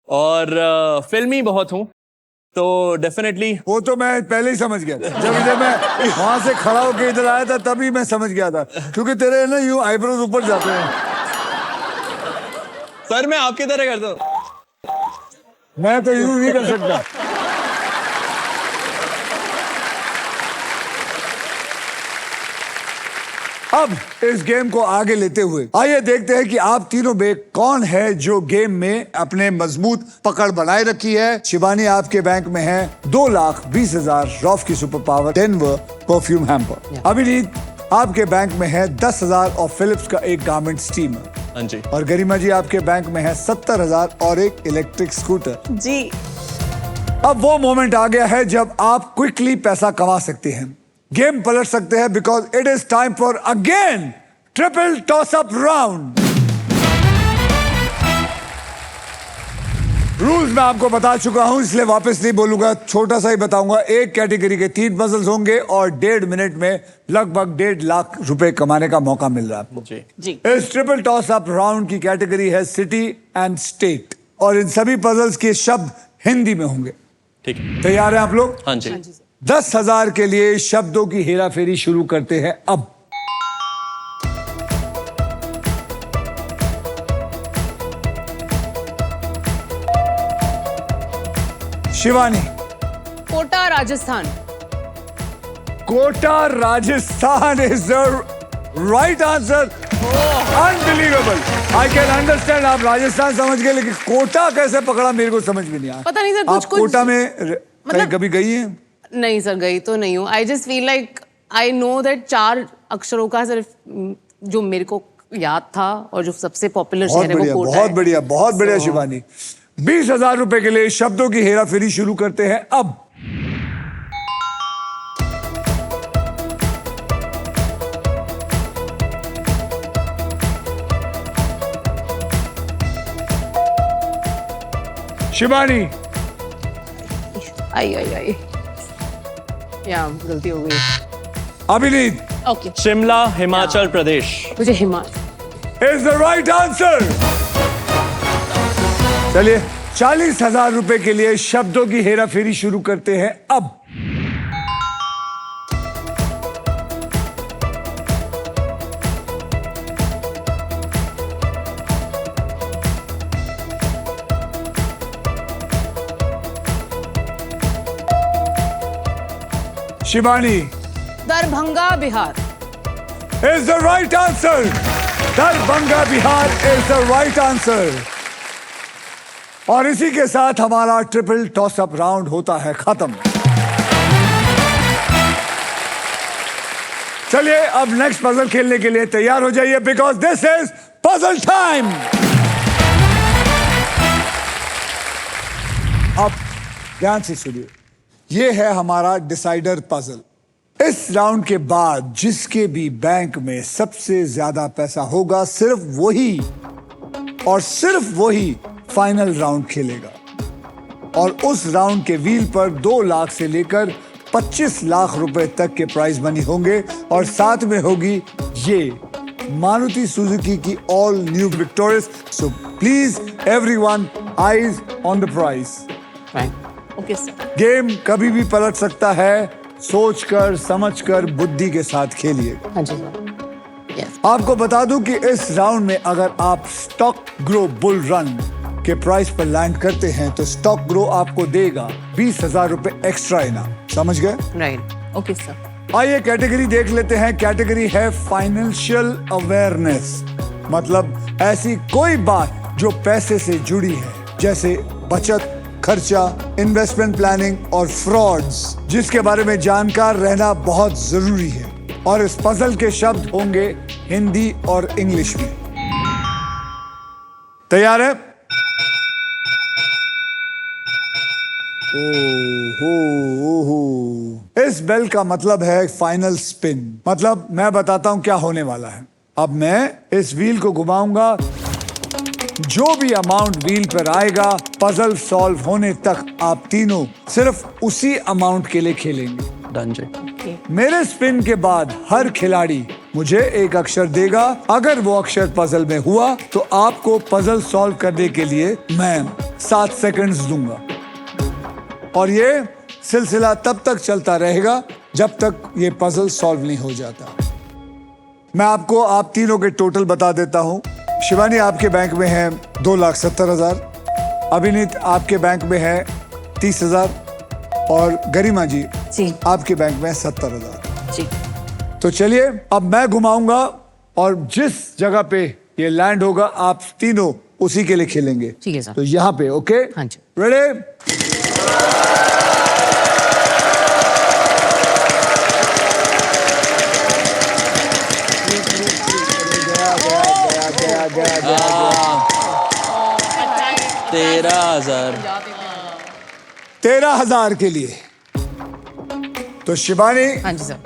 और फिल्मी बहुत हूँ. तो डेफिनेटली वो तो मैं पहले ही समझ गया. जब मैं वहां से खड़ा होकर इधर आया था तभी मैं समझ गया था, क्योंकि तेरे ना यूं आईब्रोज ऊपर जाते हैं. सर मैं आपकी तरह करता हूँ. मैं तो यूं नहीं कर सकता. अब इस गेम को आगे लेते हुए आइए देखते हैं कि आप तीनों में कौन है जो गेम में अपने मजबूत पकड़ बनाए रखी है. शिवानी, आपके बैंक में है 2,20,000 रॉफ की super power Denver perfume hamper. अभिनीत, आपके बैंक में है 10,000 और फिलिप्स का एक गारमेंट स्टीमर. हाँ जी. और गरिमा जी, आपके बैंक में है 70,000 और एक इलेक्ट्रिक स्कूटर. जी. अब वो मोमेंट आ गया है जब आप क्विकली पैसा कमा सकते हैं, गेम पलट सकते हैं, because it is time for again triple toss up round. Rules मैं आपको बता चुका हूं, इसलिए वापस नहीं बोलूंगा, छोटा सा ही बताऊंगा. एक कैटेगरी के 3 पजल्स होंगे और 1.5 मिनट में लगभग 1.5 लाख रुपए कमाने का मौका मिल रहा है आपको. जी. इस ट्रिपल टॉस अप राउंड की कैटेगरी है सिटी एंड स्टेट, और इन सभी पजल्स के शब्द हिंदी में होंगे. ठीक है. तैयार हैं आप लोग? हाँ जी. 10,000 के लिए शब्दों की हेराफेरी शुरू करते हैं अब. Shivani. Kota Rajasthan. Kota Rajasthan is the right answer. Unbelievable. I can understand आप राजस्थान समझ गए, लेकिन कोटा कैसे पकड़ा मेरे को समझ में नहीं आया. पता नहीं सर, आप कुछ कोटा में कहीं कभी गई हैं? नहीं सर, गई तो नहीं हूँ. I just feel like I know that 4 अक्षरों का सिर्फ जो मेरे को याद था और जो सबसे पॉपुलर शहर है वो कोटा बहुत है. बढ़िया, बहुत बढ़िया शिवानी. 20,000 रुपए के लिए शब्दों की हेराफेरी शुरू करते हैं अब. शिवानी. आई आई आई. या गलती हो गई। अभिनीत ओके शिमला हिमाचल प्रदेश। मुझे Himachal. Is the right answer. चलिए 40,000 रुपए के लिए शब्दों की हेराफेरी शुरू करते हैं अब। Shivani Darbhanga Bihar. is the right answer. Darbhanga Bihar is the right answer. और इसी के साथ हमारा ट्रिपल टॉस अप राउंड होता है खत्म। चलिए अब नेक्स्ट पजल खेलने के लिए तैयार हो जाइए because this is puzzle time. अब ध्यान से सुनिए, ये है हमारा डिसाइडर पजल। इस राउंड के बाद जिसके भी बैंक में सबसे ज्यादा पैसा होगा सिर्फ वही और सिर्फ वही फाइनल राउंड खेलेगा। और उस राउंड के व्हील पर 2 लाख से लेकर 25 लाख रुपए तक के प्राइज मनी होंगे और साथ में होगी ये मारुति सुजुकी की all new victorious. So please everyone eyes on the prize. Okay sir. Game कभी भी पलट सकता है, सोचकर समझकर बुद्धि के साथ खेलिए। हाँ जी सर। यस। आपको बता दूं कि इस राउंड में अगर आप स्टॉक ग्रो बुल रन के प्राइस पर लैंड करते हैं तो स्टॉक ग्रो आपको देगा 20,000 रुपए एक्स्ट्रा इनाम। समझ गए? राइट। Okay sir. आइए कैटेगरी देख लेते हैं। कैटेगरी है फाइनेंशियल अवेयरनेस, मतलब ऐसी कोई बात जो पैसे से जुड़ी है जैसे बचत, खर्चा, इन्वेस्टमेंट प्लानिंग और फ्रॉड्स, जिसके बारे में जानकार रहना बहुत जरूरी है। और इस पजल के शब्द होंगे हिंदी और इंग्लिश में। तैयार है? ओहो, इस बेल का मतलब है फाइनल स्पिन, मतलब मैं बताता हूं क्या होने वाला है। अब मैं इस व्हील को घुमाऊंगा, जो भी अमाउंट व्हील पर आएगा पजल सॉल्व होने तक आप तीनों सिर्फ उसी अमाउंट के लिए खेलेंगे। डन जी। मेरे स्पिन के बाद हर खिलाड़ी मुझे एक अक्षर देगा। अगर वो अक्षर पजल में हुआ तो आपको पजल सॉल्व करने के लिए मैं 7 सेकंड्स दूंगा और ये सिलसिला तब तक चलता रहेगा जब तक ये पजल सॉल्व नहीं हो जाता। मैं आपको आप तीनों के टोटल बता देता हूं। शिवानी आपके बैंक में है 2,70,000, अभिनीत आपके बैंक में है 30,000 और गरिमा जी आपके बैंक में 70,000 जी। तो चलिए अब मैं घुमाऊंगा और जिस जगह पे ये लैंड होगा आप तीनों उसी के लिए खेलेंगे। ठीक है सर। तो यहाँ पे ओके? हाँ जी। रेडी? गया 13,000। 13,000 के लिए। तो शिवानी हाँ जी सर।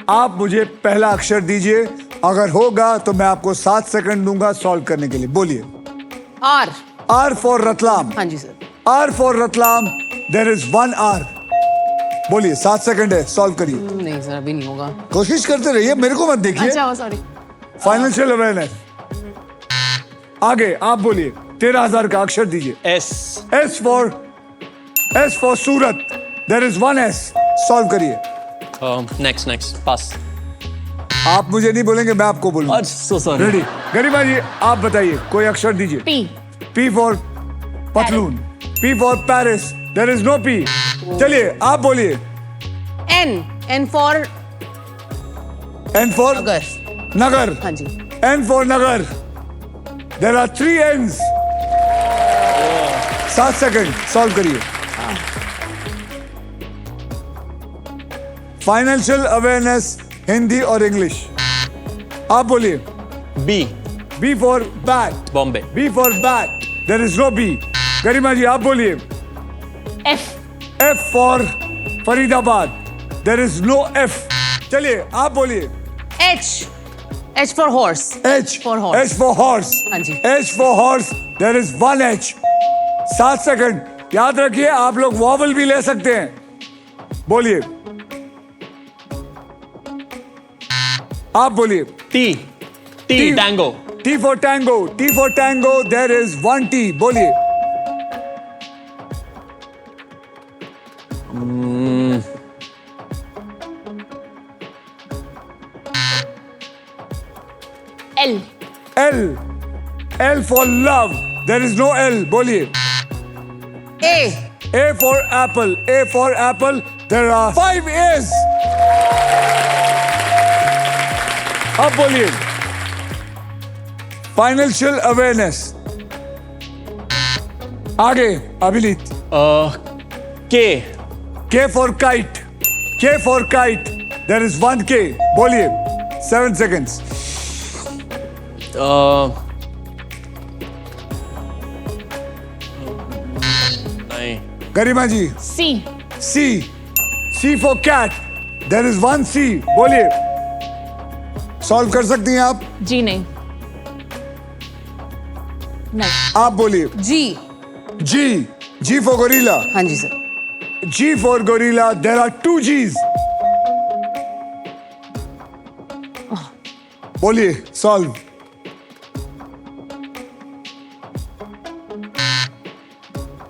आप मुझे पहला अक्षर दीजिए, अगर होगा तो मैं आपको 7 सेकंड दूंगा सॉल्व करने के लिए। बोलिए। आर। R for Ratlam. हाँ जी sir. R for Ratlam, there is 1 R. बोलिए, 7 सेकंड है, सॉल्व करिए। नहीं सर अभी नहीं होगा। कोशिश करते रहिए, मेरे को मत देखिए। अच्छा सॉरी। Financial awareness. आगे आप बोलिए, 13,000 का अक्षर दीजिए। S. S for Surat, there is 1 S. Solve करिए। Next pass. आप मुझे नहीं बोलेंगे, मैं आपको बोलूंगा। So sorry. रेडी? गरिमा जी आप बताइए, कोई अक्षर दीजिए। पी। पी फॉर पतलून, P for Paris, there is no P. चलिए आप बोलिए। N. N for N for nagar. Nagar. हाँ जी। N for nagar, there are 3 Ns. 7 second, solve करिए। फाइनेंशियल अवेयरनेस हिंदी और इंग्लिश। आप बोलिए। B. B for bat, Bombay. B for bat, there is no B. Garima ji आप बोलिए। F. F for Faridabad, there is no F. चलिए आप बोलिए। H. H for horse. H For horse. H for horse. हाँ जी। H for horse, there is 1 H. 7 second. याद रखिए आप लोग वॉवल भी ले सकते हैं। बोलिए। आप बोलिए। T T tango. T for tango. T for tango. There is one T. बोलिए। L. L. L for love. There is no L. बोलिए। ए A for apple. A for apple. There are 5 A's. अब बोलिए। Financial awareness. आगे अभिनीत। के K for kite. K for kite. There is one K. बोलिए। 7 seconds. नहीं। गरिमा जी। C. C. C for cat. There is one C. बोलिए। Solve कर सकती हैं आप? जी नहीं। नहीं। आप बोलिए। जी G. G for gorilla. हाँ जी sir. G for gorilla. There are 2 G's. बोलिए सॉल्व।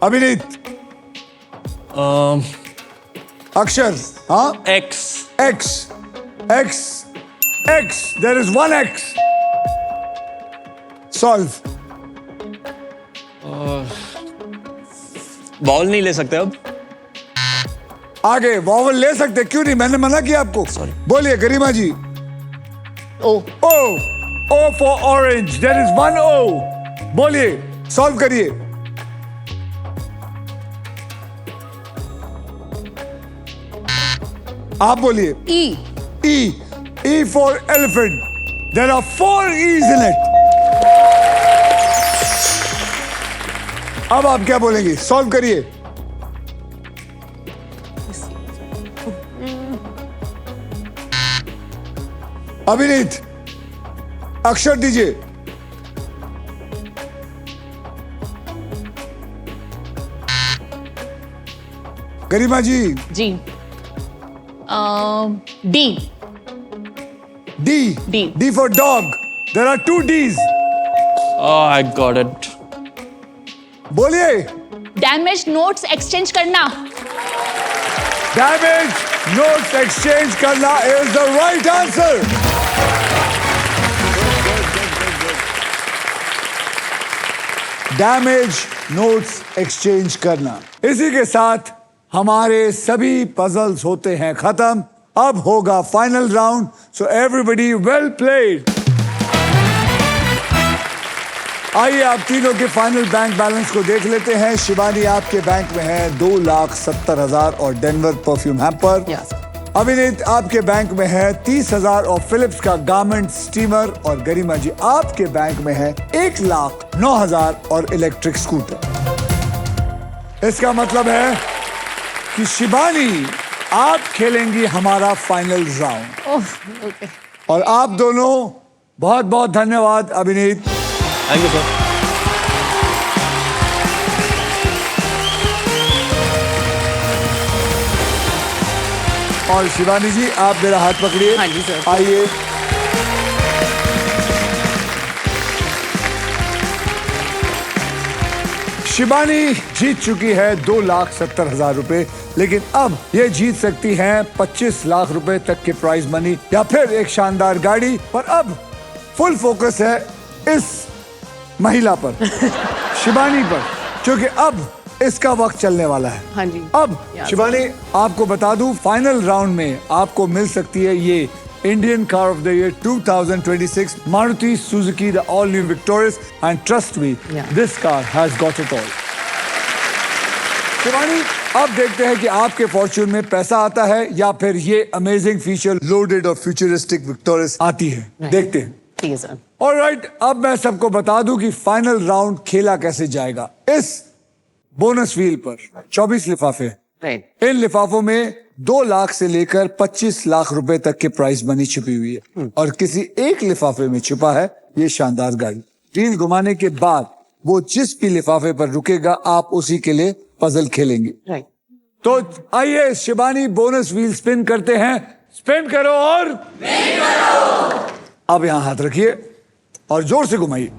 अभिनीत। अक्षर। हाँ x. X. X. X. There is one X. Solve. Ball नहीं ले सकते अब। आगे वॉवल ले सकते, क्यों नहीं? मैंने मना किया आपको। बोलिए गरिमा जी। O. O. O for orange. There is one O. बोलिए सॉल्व करिए। आप बोलिए। ई E. E for elephant. There are 4 E's in it. अब आप क्या बोलेंगे? सॉल्व करिए। अभिनीत अक्षर दीजिए। गरिमा जी। जी। D. D. D. D for dog. There are 2 D's. I got it. बोलिए। डैमेज नोट्स एक्सचेंज करना। Damage notes exchange करना is the right answer. Damage notes exchange करना। इसी के साथ हमारे सभी पजल्स होते हैं खत्म। अब होगा final round, so everybody well played. आइए आप तीनों के फाइनल बैंक बैलेंस को देख लेते हैं। शिवानी आपके बैंक में है 2,70,000 और डेनवर परफ्यूम हैम्पर। Yes. अभिनीत आपके बैंक में है 30,000 और फिलिप्स का गारमेंट स्टीमर। और गरिमा जी आपके बैंक में है 1,09,000 और इलेक्ट्रिक स्कूटर। इसका मतलब है कि शिवानी आप खेलेंगी हमारा फाइनल राउंड। ओके और आप दोनों बहुत बहुत धन्यवाद। अभिनीत थैंक यू सर। और शिवानी जी आप मेरा हाथ पकड़िए। हाँ जी, सर। आइए। शिवानी जीत चुकी है 2,70,000 रुपए, लेकिन अब ये जीत सकती हैं 25 लाख रुपए तक के प्राइज मनी या फिर एक शानदार गाड़ी। पर अब फुल फोकस है इस महिला पर, शिवानी पर, क्योंकि अब इसका वक्त चलने वाला है। हाँ जी। अब शिवानी आपको बता दूं, फाइनल राउंड में आपको मिल सकती है ये Indian car of the year 2026 Maruti Suzuki the all new victorious, and trust me this car has got it all. Shivani अब देखते हैं कि आपके फॉर्च्यून में पैसा आता है या फिर ये अमेजिंग फीचर लोडेड और फ्यूचरिस्टिक विक्टोरियस आती है। देखते हैं। ठीक है सर। ऑलराइट, अब मैं सबको बता दूं कि फाइनल राउंड खेला कैसे जाएगा। इस बोनस व्हील पर 24 लिफाफे, राइट। इन लिफाफों में 2 लाख से लेकर 25 लाख रुपए तक के प्राइस मनी छुपी हुई है और किसी एक लिफाफे में छुपा है ये शानदार गाड़ी। व्हील घुमाने के बाद वो जिस भी लिफाफे पर रुकेगा आप उसी के लिए पजल खेलेंगे। राइट। तो आइए शिवानी बोनस व्हील स्पिन करते हैं। स्पिन करो और अब यहां हाथ रखिए और जोर से घुमाइए।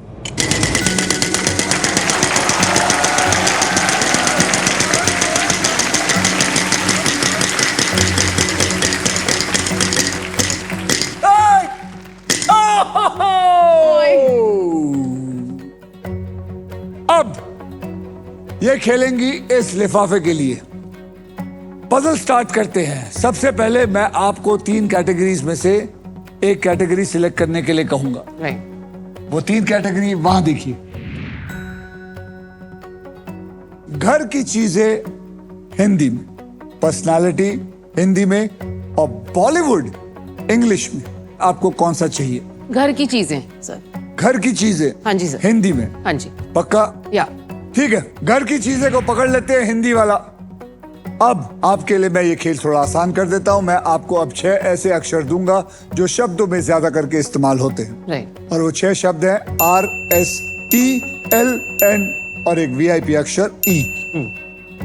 अब ये खेलेंगी इस लिफाफे के लिए। पजल स्टार्ट करते हैं। सबसे पहले मैं आपको 3 कैटेगरीज में से एक कैटेगरी सिलेक्ट करने के लिए कहूंगा। वो 3 कैटेगरी वहां देखिए। घर की चीजें हिंदी में, पर्सनालिटी हिंदी में और बॉलीवुड इंग्लिश में। आपको कौन सा चाहिए? घर की चीजें सर। घर की चीजें हाँ जी सर। हिंदी में? हाँ जी। पक्का? या ठीक है, घर की चीजें को पकड़ लेते हैं हिंदी वाला। अब आपके लिए मैं ये खेल थोड़ा आसान कर देता हूं। मैं आपको अब 6 ऐसे अक्षर दूंगा जो शब्दों में ज्यादा करके इस्तेमाल होते हैं। राइट। और वो 6 शब्द हैं RSTLN और एक VIP अक्षर E।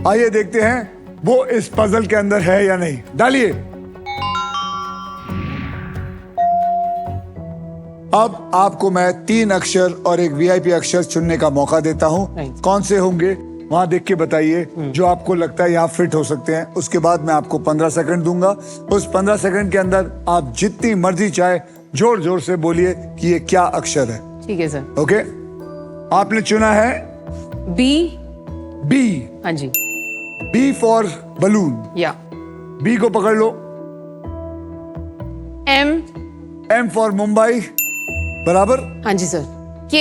आइए देखते हैं वो इस पजल के अंदर है या नहीं। डालिए। अब आपको मैं 3 अक्षर और एक VIP अक्षर चुनने का मौका देता हूं। Right. कौन से होंगे वहां देख के बताइए जो आपको लगता है यहाँ फिट हो सकते हैं। उसके बाद मैं आपको 15 सेकंड दूंगा। उस 15 सेकंड के अंदर आप जितनी मर्जी चाहे जोर जोर से बोलिए कि ये क्या अक्षर है। ठीक है सर। ओके, आपने चुना है बी। B। हाँ जी। B for balloon. या B को पकड़ लो। M। M फॉर मुंबई बराबर। हाँ जी sir. K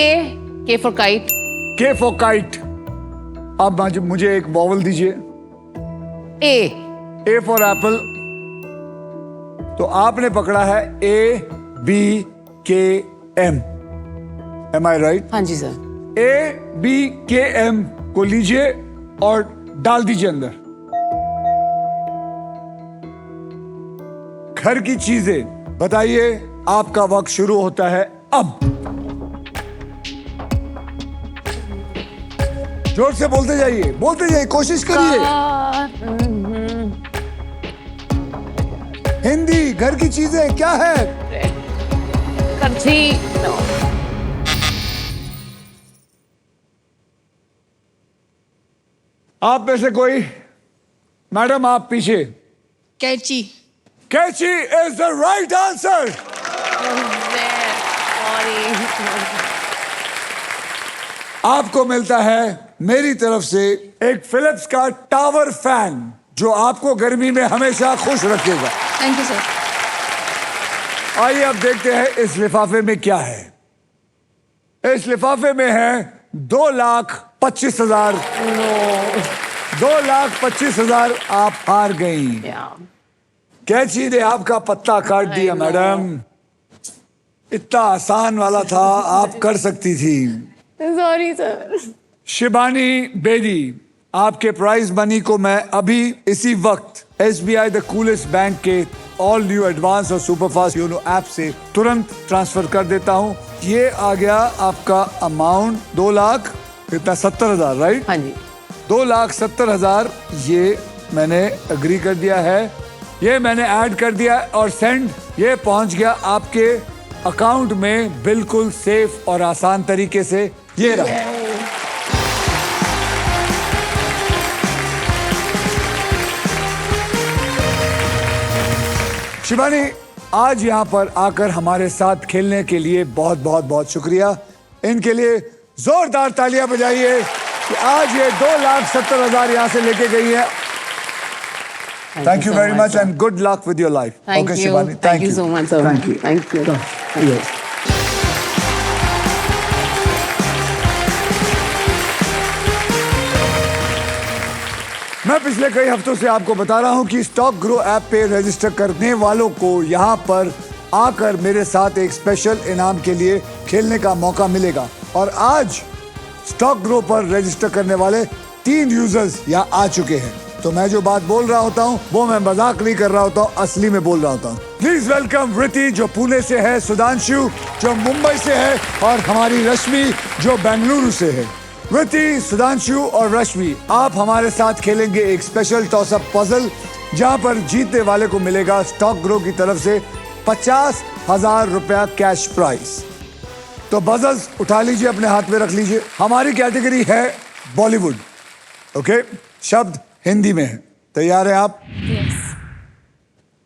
for kite. K for kite. अब मुझे एक वॉवल दीजिए। A। A for apple. तो आपने पकड़ा है ABKM। Am I right? हाँ जी सर। ABKM को लीजिए और डाल दीजिए अंदर। घर की चीजें बताइए। आपका वक्त शुरू होता है अब। जोर से बोलते जाइए, कोशिश करिए। हिंदी घर की चीजें क्या है? करछी। No। आप में से कोई? मैडम आप पीछे। कैची। कैची इज द राइट आंसर। आपको मिलता है मेरी तरफ से एक फिलिप्स का टावर फैन जो आपको गर्मी में हमेशा खुश रखेगा। Thank you sir. आइए अब देखते हैं इस लिफाफे में क्या है। इस लिफाफे में है 2,25,000। 2,25,000 आप हार गई। कैची ने आपका पत्ता काट दिया मैडम। इतना आसान वाला था, आप कर सकती थी। Sorry sir. शिबानी बेदी, आपके प्राइज मनी को मैं अभी इसी वक्त SBI द कूलेस्ट बैंक के ऑल न्यू एडवांस और सुपरफास्ट योनो ऐप से तुरंत ट्रांसफर कर देता हूं। ये आ गया आपका अमाउंट 2,70,000 राइट? हाँ जी। 2,70,000 ये मैंने अग्री कर दिया है। ये मैंने ऐड कर दिया और सेंड। ये पहुंच गया आपके अकाउंट में बिल्कुल सेफ और आसान तरीके से। ये रहा। शिवानी, आज यहाँ पर आकर हमारे साथ खेलने के लिए बहुत बहुत बहुत शुक्रिया। इनके लिए जोरदार तालियां बजाइए कि आज ये 2,70,000 यहाँ से लेके गई है। Thank you very much and good luck with your life. Thank you. Shivani. Thank you so much, sir. Thank you. Thank you. Yes. मैं पिछले कई हफ्तों से आपको बता रहा हूं कि स्टॉक ग्रो ऐप पे रजिस्टर करने वालों को यहां पर आकर मेरे साथ एक स्पेशल इनाम के लिए खेलने का मौका मिलेगा। और आज स्टॉक ग्रो पर रजिस्टर करने वाले 3 यूजर्स यहां आ चुके हैं। तो मैं जो बात बोल रहा होता हूं वो मैं मजाक नहीं कर रहा होता हूं, असली में बोल रहा होता हूं। प्लीज वेलकम रिति जो पुणे से है, सुधांशु जो मुंबई से है और हमारी रश्मि जो बेंगलुरु से है। रिति, सुधांशु और रश्मि, आप हमारे साथ खेलेंगे एक स्पेशल टॉस अप पजल जहां पर जीतने वाले को मिलेगा स्टॉक ग्रो की तरफ से 50,000 रुपया कैश प्राइस। तो बजर्स उठा लीजिए, अपने हाथ में रख लीजिए। हमारी कैटेगरी है बॉलीवुड। ओके, शब्द हिंदी में है। तैयार है आप?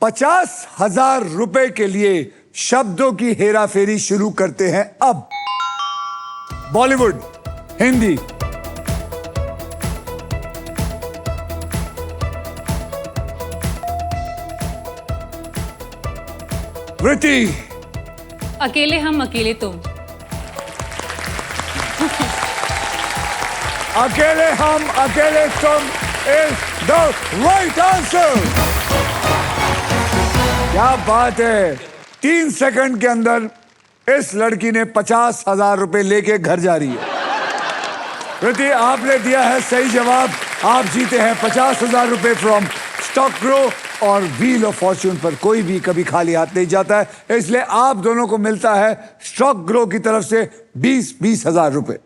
50,000 रुपए के लिए शब्दों की हेराफेरी शुरू करते हैं अब। बॉलीवुड, हिंदी। वृत्ति। अकेले हम अकेले तुम। अकेले हम अकेले तुम इज द राइट आंसर। क्या बात है। 3 सेकंड के अंदर इस लड़की ने 50,000 रुपए लेके घर जा रही है। कृति, आपने दिया है सही जवाब। आप जीते हैं 50,000 रुपए फ्रॉम स्टॉक ग्रो। और व्हील ऑफ फॉर्च्यून पर कोई भी कभी खाली हाथ नहीं जाता है, इसलिए आप दोनों को मिलता है स्टॉक ग्रो की तरफ से 20,000 रुपए।